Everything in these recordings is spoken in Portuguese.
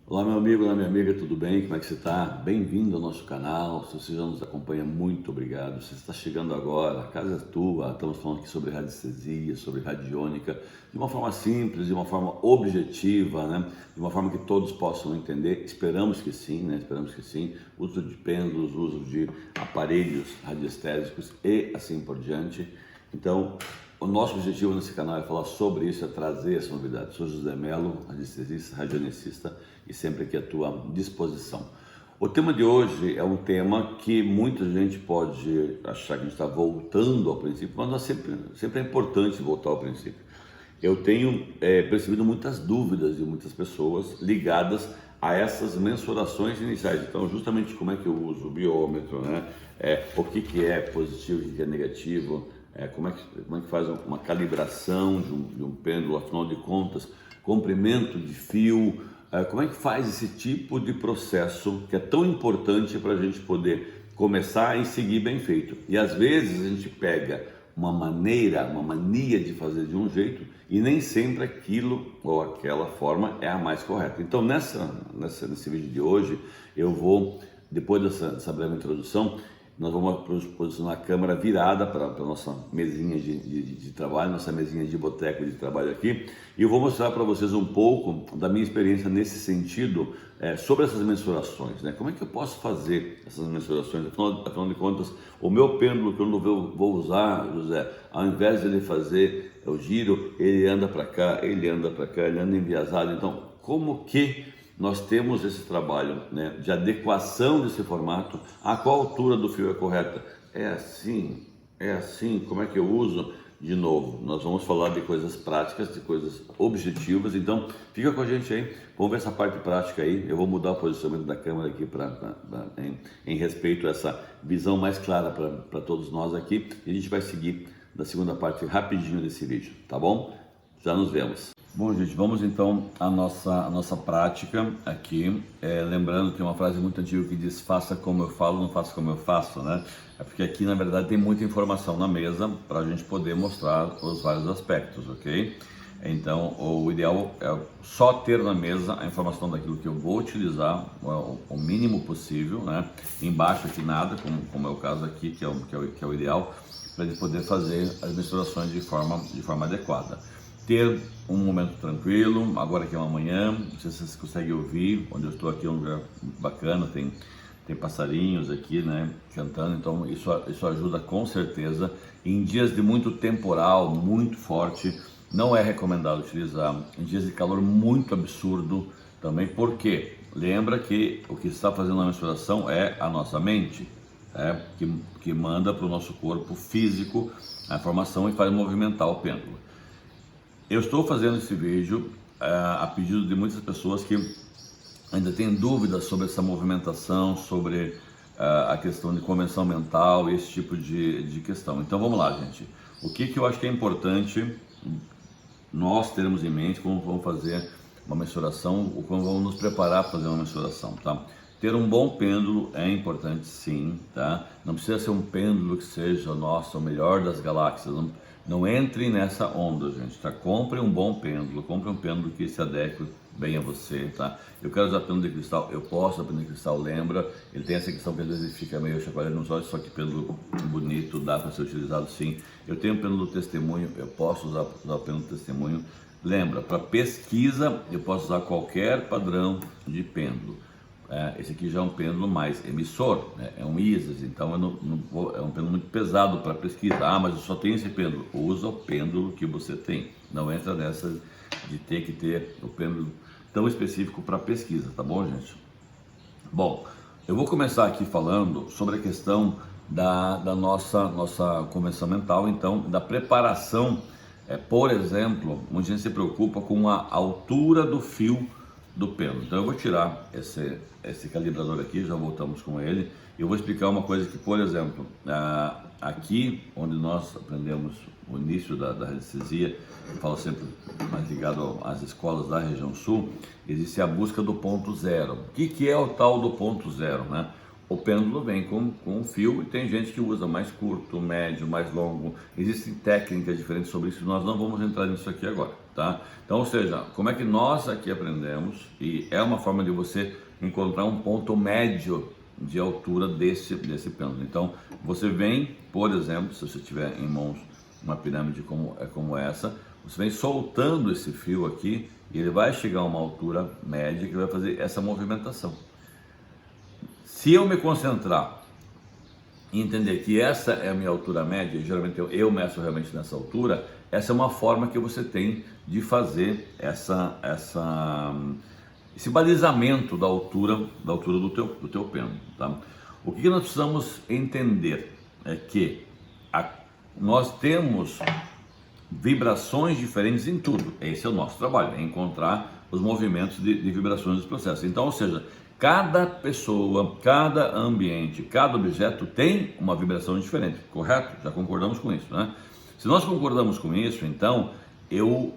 Olá meu amigo, olá minha amiga, tudo bem? Como é que você está? Bem-vindo ao nosso canal. Se você já nos acompanha, muito obrigado. Se você está chegando agora, a casa é tua. Estamos falando aqui sobre radiestesia, sobre radiônica, de uma forma simples, de uma forma objetiva, né? De uma forma que todos possam entender. Esperamos que sim, né? Esperamos que sim. Uso de pêndulos, uso de aparelhos radiestésicos e assim por diante. Então, o nosso objetivo nesse canal é falar sobre isso, é trazer essa novidade. Sou José Melo, radiestesista, radionicista e sempre aqui à tua disposição. O tema de hoje é um tema que muita gente pode achar que a gente está voltando ao princípio, mas nós sempre é importante voltar ao princípio. Eu tenho percebido muitas dúvidas de muitas pessoas ligadas a essas mensurações iniciais. Então, justamente como é que eu uso o biômetro, né? O que é positivo, o que é negativo, como é que faz uma calibração de um pêndulo, afinal de contas, comprimento de fio, como é que faz esse tipo de processo que é tão importante para a gente poder começar e seguir bem feito. E às vezes a gente pega uma mania de fazer de um jeito e nem sempre aquilo ou aquela forma é a mais correta. Então nesse vídeo de hoje eu vou, depois dessa breve introdução, nós vamos posicionar a câmera virada para a nossa mesinha de trabalho, nossa mesinha de boteco de trabalho aqui, e eu vou mostrar para vocês um pouco da minha experiência nesse sentido, sobre essas mensurações, né? Como é que eu posso fazer essas mensurações? Afinal de contas, o meu pêndulo que eu vou usar, José, ao invés de ele fazer o giro, ele anda para cá, ele anda para cá, ele anda enviesado. Então, como que nós temos esse trabalho, né, de adequação desse formato? A qual altura do fio é correta? É assim, como é que eu uso? De novo, nós vamos falar de coisas práticas, de coisas objetivas, então fica com a gente aí, vamos ver essa parte prática aí. Eu vou mudar o posicionamento da câmera aqui em respeito a essa visão mais clara para todos nós aqui, e a gente vai seguir da segunda parte rapidinho desse vídeo, tá bom? Já nos vemos. Bom, gente, vamos então à nossa prática aqui. Lembrando que tem uma frase muito antiga que diz: faça como eu falo, não faça como eu faço, né? É porque aqui, na verdade, tem muita informação na mesa para a gente poder mostrar os vários aspectos, ok? Então, o ideal é só ter na mesa a informação daquilo que eu vou utilizar, o mínimo possível, né? Embaixo aqui nada, como é o caso aqui, que é o ideal, para a gente poder fazer as mensurações de forma adequada. Ter um momento tranquilo, agora que é uma manhã, não sei se vocês conseguem ouvir, onde eu estou aqui é um lugar bacana, tem passarinhos aqui, né, cantando, então isso ajuda com certeza. Em dias de muito temporal, muito forte, não é recomendado utilizar. Em dias de calor muito absurdo também, porque lembra que o que está fazendo a mensuração é a nossa mente, que manda para o nosso corpo físico a informação e faz movimentar o pêndulo. Eu estou fazendo esse vídeo a pedido de muitas pessoas que ainda têm dúvidas sobre essa movimentação, sobre a questão de convenção mental e esse tipo de questão. Então vamos lá, gente. O que eu acho que é importante nós termos em mente quando vamos fazer uma mensuração ou quando vamos nos preparar para fazer uma mensuração, tá? Ter um bom pêndulo é importante, sim, tá? Não precisa ser um pêndulo que seja, nossa, o melhor das galáxias. Não entre nessa onda, gente, tá? Compre um bom pêndulo, compre um pêndulo que se adeque bem a você, tá? Eu quero usar pêndulo de cristal, eu posso usar pêndulo de cristal, lembra? Ele tem essa questão que às vezes fica meio chacoalhando nos olhos, só que pêndulo bonito dá para ser utilizado, sim. Eu tenho um pêndulo testemunho, eu posso usar o pêndulo testemunho. Lembra, para pesquisa eu posso usar qualquer padrão de pêndulo. Esse aqui já é um pêndulo mais emissor, né? É um ISIS, então é um pêndulo muito pesado para pesquisa. Ah, mas eu só tenho esse pêndulo. Usa o pêndulo que você tem. Não entra nessa de ter que ter o pêndulo tão específico para pesquisa, tá bom, gente? Bom, eu vou começar aqui falando sobre a questão da nossa convenção mental, então, da preparação. Por exemplo, muita gente se preocupa com a altura do fio do pêndulo. Então eu vou tirar esse calibrador aqui, já voltamos com ele. Eu vou explicar uma coisa que, por exemplo, aqui onde nós aprendemos o início da radiestesia, eu falo sempre mais ligado às escolas da região sul, existe a busca do ponto zero. O que é o tal do ponto zero, né? O pêndulo vem com um fio e tem gente que usa mais curto, médio, mais longo. Existem técnicas diferentes sobre isso, nós não vamos entrar nisso aqui agora, tá? Então, ou seja, como é que nós aqui aprendemos, e é uma forma de você encontrar um ponto médio de altura desse pêndulo. Então, você vem, por exemplo, se você tiver em mãos uma pirâmide como essa, você vem soltando esse fio aqui e ele vai chegar a uma altura média que vai fazer essa movimentação. Se eu me concentrar e entender que essa é a minha altura média, geralmente eu meço realmente nessa altura, essa é uma forma que você tem de fazer esse balizamento da altura do teu pêndulo, tá? O que nós precisamos entender é que nós temos vibrações diferentes em tudo. Esse é o nosso trabalho, é encontrar os movimentos de vibrações dos processos. Então, ou seja, cada pessoa, cada ambiente, cada objeto tem uma vibração diferente, correto? Já concordamos com isso, né? Se nós concordamos com isso, então eu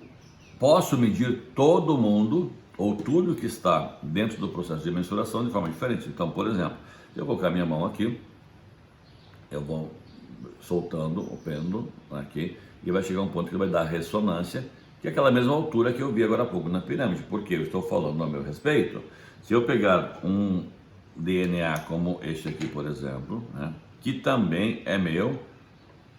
posso medir todo mundo ou tudo que está dentro do processo de mensuração de forma diferente. Então, por exemplo, se eu colocar minha mão aqui, eu vou soltando o pêndulo aqui e vai chegar um ponto que vai dar ressonância, que é aquela mesma altura que eu vi agora há pouco na pirâmide. Porque eu estou falando a meu respeito. Se eu pegar um DNA como este aqui, por exemplo, né, que também é meu,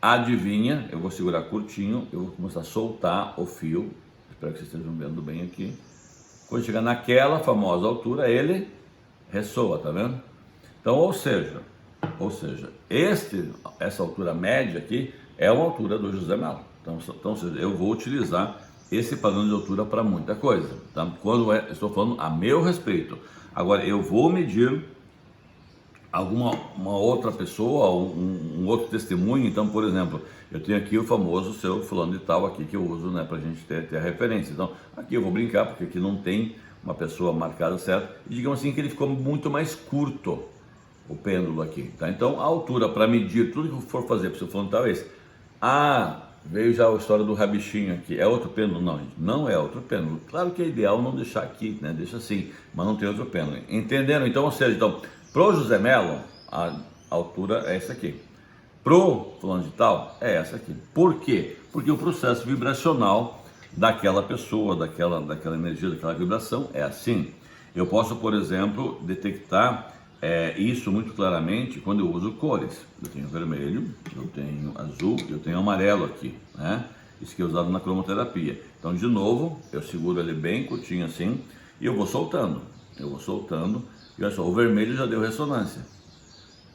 adivinha, eu vou segurar curtinho, eu vou começar a soltar o fio, espero que vocês estejam vendo bem aqui. Quando chegar naquela famosa altura, ele ressoa, tá vendo? Então, ou seja, essa altura média aqui é uma altura do José Melo. Então, eu vou utilizar esse padrão de altura para muita coisa, tá? Quando estou falando a meu respeito. Agora, eu vou medir uma outra pessoa, um outro testemunho. Então, por exemplo, eu tenho aqui o famoso seu fulano de tal aqui que eu uso, né, para a gente ter a referência. Então, aqui eu vou brincar porque aqui não tem uma pessoa marcada certa. E digamos assim que ele ficou muito mais curto, o pêndulo aqui, tá? Então, a altura para medir tudo que eu for fazer para o seu fulano de tal é esse. Veio já a história do rabichinho aqui. É outro pêndulo? Não, gente, não é outro pêndulo. Claro que é ideal não deixar aqui, né? Deixa assim, mas não tem outro pêndulo. Entenderam? Então, ou seja, pro José Melo, a altura é essa aqui. Pro fulano de tal, é essa aqui. Por quê? Porque o processo vibracional daquela pessoa, daquela energia, daquela vibração é assim. Eu posso, por exemplo, detectar isso muito claramente quando eu uso cores. Eu tenho vermelho, eu tenho azul, eu tenho amarelo aqui, né? Isso que é usado na cromoterapia. Então, de novo, eu seguro ele bem curtinho assim e eu vou soltando. E olha só, o vermelho já deu ressonância,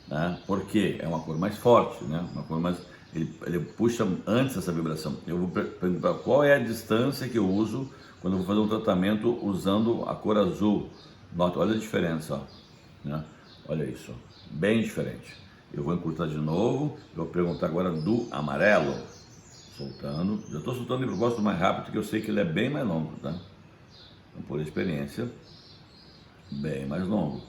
né? Porque é uma cor mais forte, né? Uma cor mais... Ele puxa antes essa vibração. Eu vou perguntar qual é a distância que eu uso quando eu vou fazer um tratamento usando a cor azul. Nota, olha a diferença, ó, né? Olha isso, bem diferente. Eu vou encurtar de novo. Eu vou perguntar agora do amarelo. Soltando. Já estou soltando de propósito mais rápido, porque eu sei que ele é bem mais longo, tá? Então, por experiência, bem mais longo.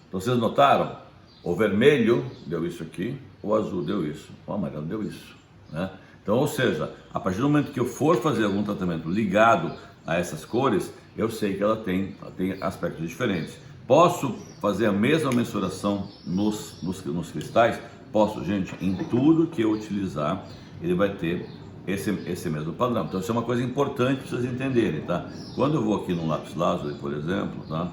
Então, vocês notaram? O vermelho deu isso aqui, o azul deu isso, o amarelo deu isso, né? Então, ou seja, a partir do momento que eu for fazer algum tratamento ligado a essas cores, eu sei que ela tem aspectos diferentes. Posso fazer a mesma mensuração nos cristais? Posso, gente. Em tudo que eu utilizar, ele vai ter esse mesmo padrão. Então, isso é uma coisa importante para vocês entenderem, tá? Quando eu vou aqui no lápis lazuli, por exemplo, tá?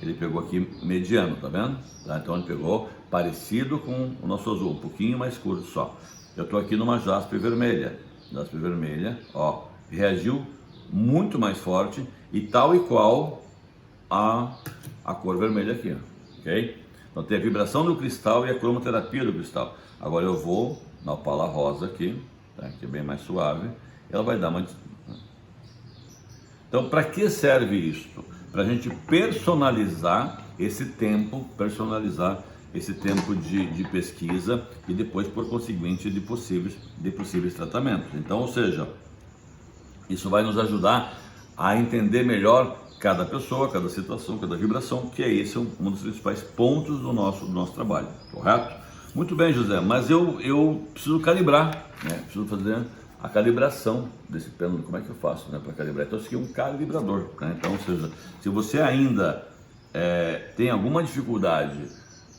Ele pegou aqui mediano, tá vendo? Tá? Então, ele pegou parecido com o nosso azul, um pouquinho mais curto só. Eu estou aqui numa jaspe vermelha. Jaspe vermelha, ó, reagiu muito mais forte e tal e qual a cor vermelha aqui, ok? Então tem a vibração do cristal e a cromoterapia do cristal. Agora eu vou na opala rosa aqui, tá? Que é bem mais suave, ela vai dar uma... Então, para que serve isso? Para a gente personalizar esse tempo de pesquisa e depois, por conseguinte, de possíveis tratamentos. Então, ou seja, isso vai nos ajudar a entender melhor cada pessoa, cada situação, cada vibração, que é esse um dos principais pontos do nosso trabalho, correto? Muito bem, José, mas eu preciso calibrar, né? Preciso fazer a calibração desse pêndulo. Como é que eu faço, né, para calibrar? Então, isso aqui é um calibrador, né? Então, ou seja, se você ainda tem alguma dificuldade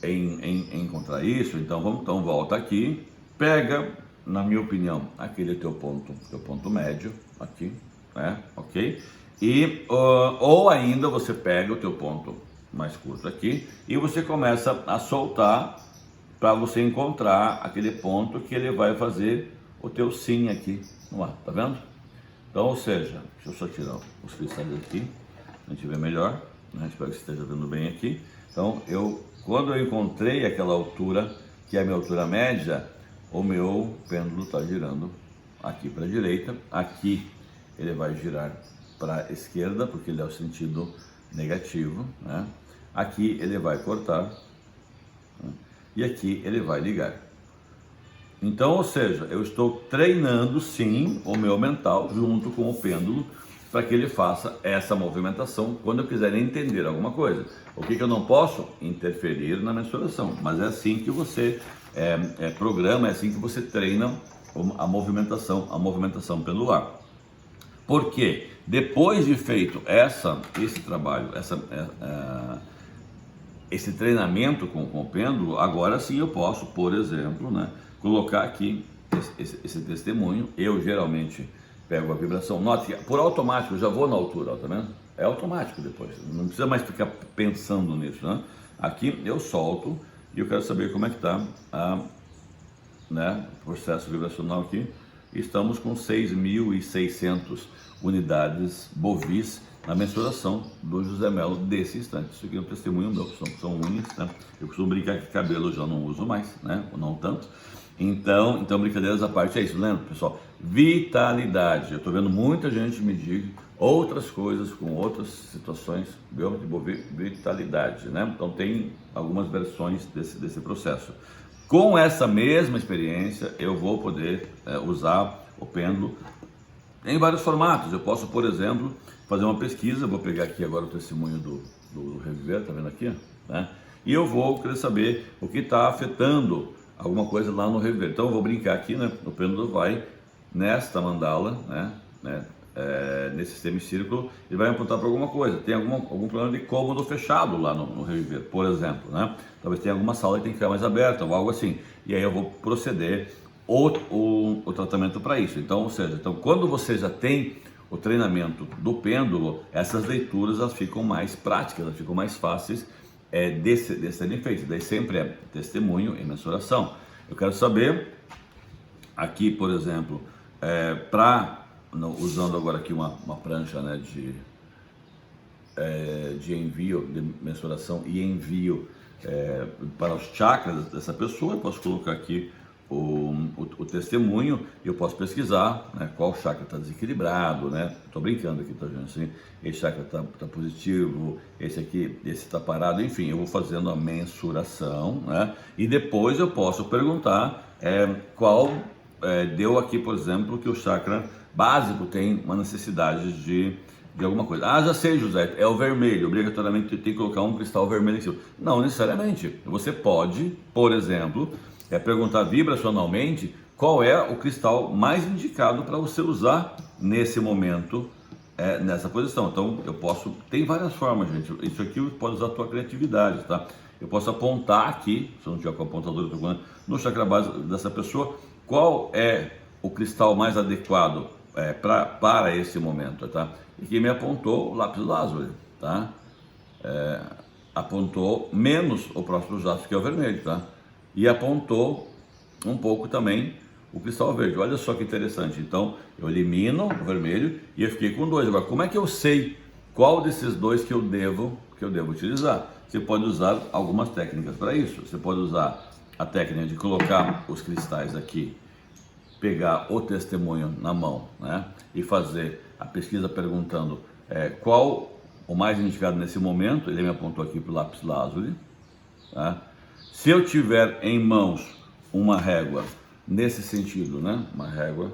em encontrar isso, então volta aqui, pega, na minha opinião, aquele teu ponto médio aqui, ok? E, ou ainda você pega o teu ponto mais curto aqui e você começa a soltar para você encontrar aquele ponto que ele vai fazer o teu sim aqui no ar, tá vendo? Então, ou seja, deixa eu só tirar os cristais aqui, a gente vê melhor, né? Espero que você esteja vendo bem aqui. Então, quando eu encontrei aquela altura, que é a minha altura média, o meu pêndulo está girando aqui para a direita, aqui ele vai girar para a esquerda, porque ele é o sentido negativo, né? Aqui ele vai cortar, né? E aqui ele vai ligar. Então, ou seja, eu estou treinando sim o meu mental junto com o pêndulo para que ele faça essa movimentação quando eu quiser entender alguma coisa. O que eu não posso? Interferir na mensuração, mas é assim que você programa, é assim que você treina a movimentação pendular. Porque depois de feito esse trabalho, esse treinamento com o pêndulo, agora sim eu posso, por exemplo, né, colocar aqui esse testemunho. Eu geralmente pego a vibração, note que por automático eu já vou na altura, tá vendo? É automático depois, não precisa mais ficar pensando nisso, né? Aqui eu solto e eu quero saber como é que está o processo vibracional aqui. Estamos com 6.600 unidades bovis na mensuração do José Melo desse instante. Isso aqui é um testemunho meu, são unhas, né? Eu costumo brincar que cabelo eu já não uso mais, né? Ou não tanto. Então, brincadeiras à parte, é isso, lembra, pessoal? Vitalidade. Eu estou vendo muita gente medir outras coisas com outras situações, vitalidade, né? Então tem algumas versões desse processo. Com essa mesma experiência, eu vou poder usar o pêndulo em vários formatos. Eu posso, por exemplo, fazer uma pesquisa. Vou pegar aqui agora o testemunho do Reviver, tá vendo aqui? Né? E eu vou querer saber o que está afetando alguma coisa lá no Reviver. Então eu vou brincar aqui, né? O pêndulo vai nesta mandala, né? Nesse semicírculo, ele vai apontar para alguma coisa. Tem algum problema de cômodo fechado lá no Reviver, por exemplo, né? Talvez tenha alguma sala que tem que ficar mais aberta ou algo assim. E aí eu vou proceder o tratamento para isso. Então, ou seja, quando você já tem o treinamento do pêndulo, essas leituras elas ficam mais práticas, elas ficam mais fáceis de serem feitas. Daí sempre é testemunho e mensuração. Eu quero saber aqui, por exemplo, usando agora aqui uma prancha, né, de envio, de mensuração e envio para os chakras dessa pessoa, eu posso colocar aqui o testemunho e eu posso pesquisar, né, qual chakra está desequilibrado, né? Estou brincando aqui, tá vendo assim? Esse chakra está positivo, esse está parado, enfim, eu vou fazendo a mensuração, né? E depois eu posso perguntar qual deu aqui, por exemplo, que o chakra básico tem uma necessidade de alguma coisa. Ah, já sei, José, é o vermelho, obrigatoriamente tem que colocar um cristal vermelho em cima. Não necessariamente. Você pode, por exemplo, perguntar vibracionalmente qual é o cristal mais indicado para você usar nesse momento, nessa posição. Então, tem várias formas, gente. Isso aqui pode usar a tua criatividade, tá? Eu posso apontar aqui, se eu não tiver com o apontador, no chakra base dessa pessoa, qual é o cristal mais adequado para esse momento, tá? E que me apontou o lápis lazuli, tá? Apontou menos o próximo jato, que é o vermelho, tá? E apontou um pouco também o cristal verde. Olha só que interessante. Então, eu elimino o vermelho e eu fiquei com dois. Agora, como é que eu sei qual desses dois que eu devo utilizar? Você pode usar algumas técnicas para isso. Você pode usar a técnica de colocar os cristais aqui, pegar o testemunho na mão, né, e fazer a pesquisa perguntando qual o mais indicado nesse momento. Ele me apontou aqui para o lápis lazuli, tá? Se eu tiver em mãos uma régua nesse sentido, né, uma régua,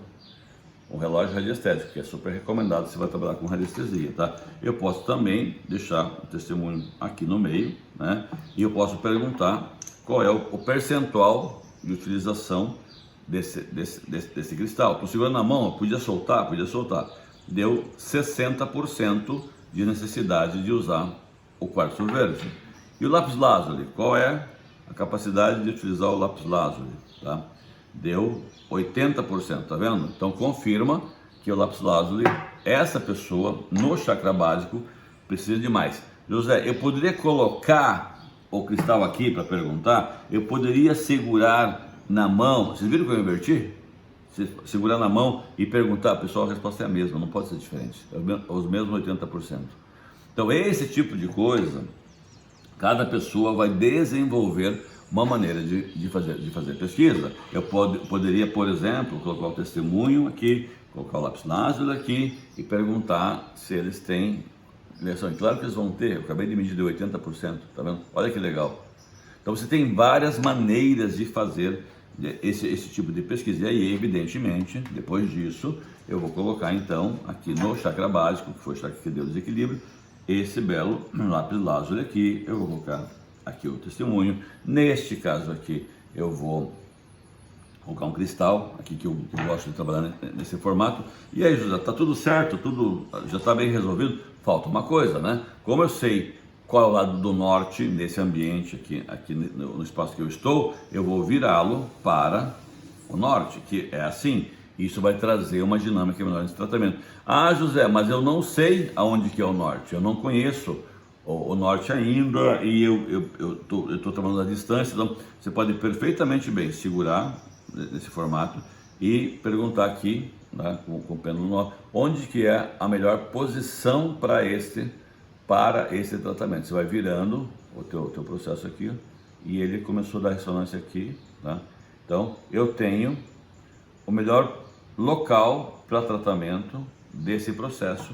um relógio radiestésico, que é super recomendado se você vai trabalhar com radiestesia, tá? Eu posso também deixar o testemunho aqui no meio, né, e eu posso perguntar qual é o percentual de utilização desse cristal. Estou segurando na mão, podia soltar. Deu 60% de necessidade de usar o quartzo verde. E o lápis lazuli, qual é a capacidade de utilizar o lápis lazuli, tá? Deu 80%, tá vendo? Então confirma que é o lápis lazuli, essa pessoa no chakra básico precisa de mais. José, eu poderia colocar o cristal aqui para perguntar? Eu poderia segurar na mão? Vocês viram que eu inverti? Segurar na mão e perguntar, pessoal, a resposta é a mesma, não pode ser diferente, é os mesmos 80%. Então esse tipo de coisa, cada pessoa vai desenvolver uma maneira de fazer pesquisa. Eu poderia, por exemplo, colocar o testemunho aqui, colocar o lápis lazuli aqui e perguntar se eles têm ligação. Claro que eles vão ter, eu acabei de medir de 80%, tá vendo? Olha que legal. Então você tem várias maneiras de fazer esse tipo de pesquisa. E aí, evidentemente, depois disso, eu vou colocar então aqui no chakra básico, que foi o chakra que deu desequilíbrio, esse belo lápis lazuli aqui. Eu vou colocar aqui o testemunho. Neste caso aqui, eu vou colocar um cristal aqui que eu gosto de trabalhar nesse formato. E aí, José, tá tudo certo? Tudo já está bem resolvido? Falta uma coisa, né? Como eu sei qual é o lado do norte nesse ambiente aqui no espaço que eu estou, eu vou virá-lo para o norte, que é assim. Isso vai trazer uma dinâmica melhor nesse tratamento. Ah, José, mas eu não sei aonde que é o norte, eu não conheço o norte ainda e eu estou trabalhando à distância. Então você pode perfeitamente bem segurar nesse formato e perguntar aqui, né, com o pêndulo norte, onde que é a melhor posição para esse tratamento. Você vai virando o teu processo aqui e ele começou a dar ressonância aqui, tá? Então eu tenho o melhor local para tratamento desse processo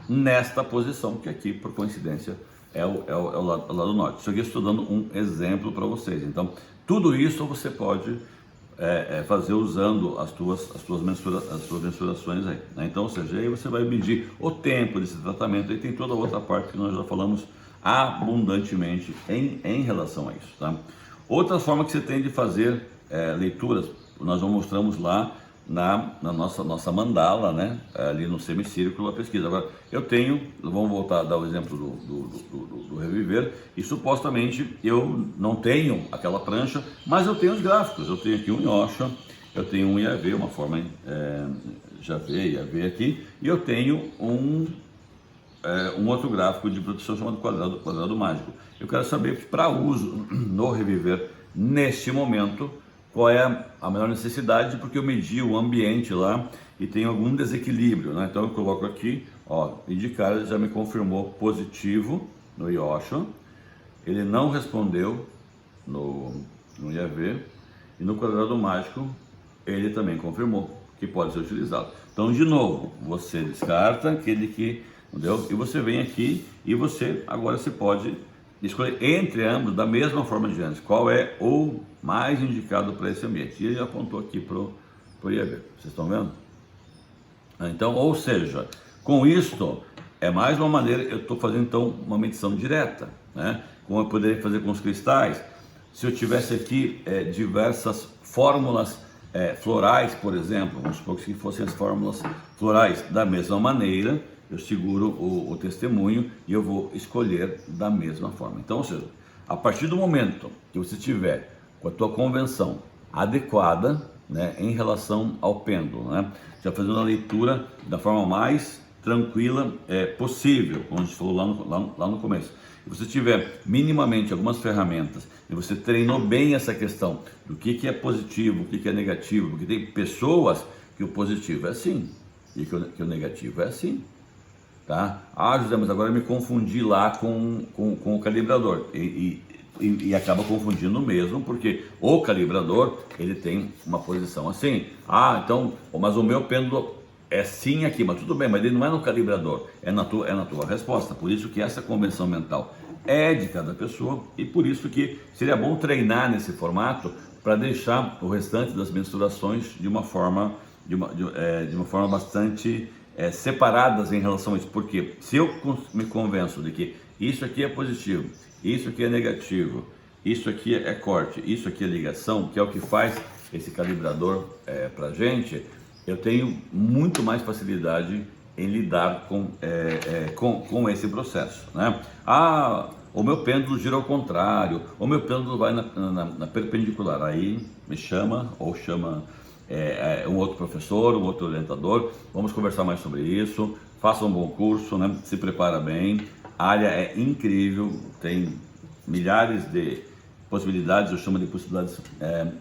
nesta posição, que aqui, por coincidência, é o lado norte. Isso aqui eu estou dando um exemplo para vocês. Então tudo isso você pode fazer usando as suas mensurações aí, né? Então, ou seja, aí você vai medir o tempo desse tratamento. Aí tem toda a outra parte que nós já falamos abundantemente em relação a isso, tá? Outra forma que você tem de fazer leituras, nós mostramos lá na nossa mandala, né? Ali no semicírculo, a pesquisa. Agora, vamos voltar a dar o exemplo do Reviver, e supostamente eu não tenho aquela prancha, mas eu tenho os gráficos. Eu tenho aqui um Yosha, eu tenho um IAV, uma forma IAV aqui, e eu tenho um outro gráfico de produção chamado quadrado mágico. Eu quero saber, para uso no Reviver, neste momento, qual é a melhor necessidade, porque eu medi o ambiente lá e tem algum desequilíbrio, né? Então eu coloco aqui, ó, e de cara ele já me confirmou positivo no Yosha, ele não respondeu no IAV, e no quadrado mágico ele também confirmou que pode ser utilizado. Então, de novo, você descarta aquele que, entendeu? E você vem aqui e agora você pode escolher entre ambos da mesma forma de antes, qual é o mais indicado para esse ambiente. E ele apontou aqui para o IAV. Vocês estão vendo? Então, ou seja, com isto, é mais uma maneira, eu estou fazendo então uma medição direta, né? Como eu poderia fazer com os cristais, se eu tivesse aqui diversas fórmulas florais, por exemplo, vamos supor que fossem as fórmulas florais, da mesma maneira, eu seguro o testemunho e eu vou escolher da mesma forma. Então, ou seja, a partir do momento que você tiver com a tua convenção adequada, né, em relação ao pêndulo, né, já fazendo a leitura da forma mais tranquila possível, como a gente falou lá no começo. Se você tiver minimamente algumas ferramentas e você treinou bem essa questão do que é positivo, o que é negativo, porque tem pessoas que o positivo é assim e que o negativo é assim. Tá? Ah, José, mas agora eu me confundi lá com o calibrador e acaba confundindo mesmo, porque o calibrador ele tem uma posição assim. Ah, então, mas o meu pêndulo é sim aqui, mas tudo bem, mas ele não é no calibrador, é na tua resposta. Por isso que essa convenção mental é de cada pessoa e por isso que seria bom treinar nesse formato para deixar o restante das mensurações de uma forma bastante separadas em relação a isso. Porque se eu me convenço de que isso aqui é positivo, isso aqui é negativo, isso aqui é corte, isso aqui é ligação, que é o que faz esse calibrador para gente, eu tenho muito mais facilidade em lidar com esse processo, né? Ah, o meu pêndulo gira ao contrário, o meu pêndulo vai na perpendicular, aí me chama um outro professor, um outro orientador. Vamos conversar mais sobre isso. Faça um bom curso, né? Se prepara bem. A área é incrível, tem milhares de possibilidades, eu chamo de possibilidades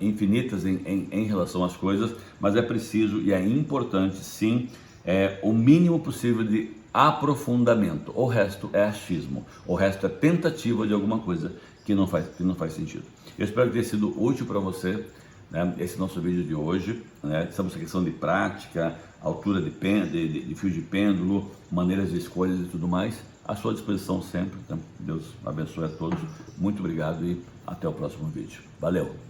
infinitas em relação às coisas, mas é preciso e é importante, sim, o mínimo possível de aprofundamento. O resto é achismo, o resto é tentativa de alguma coisa que não faz sentido. Eu espero que tenha sido útil para você, né, esse nosso vídeo de hoje, né? Estamos em questão de prática, altura de fio de pêndulo, maneiras de escolhas e tudo mais, à sua disposição sempre. Então, Deus abençoe a todos, muito obrigado e até o próximo vídeo. Valeu!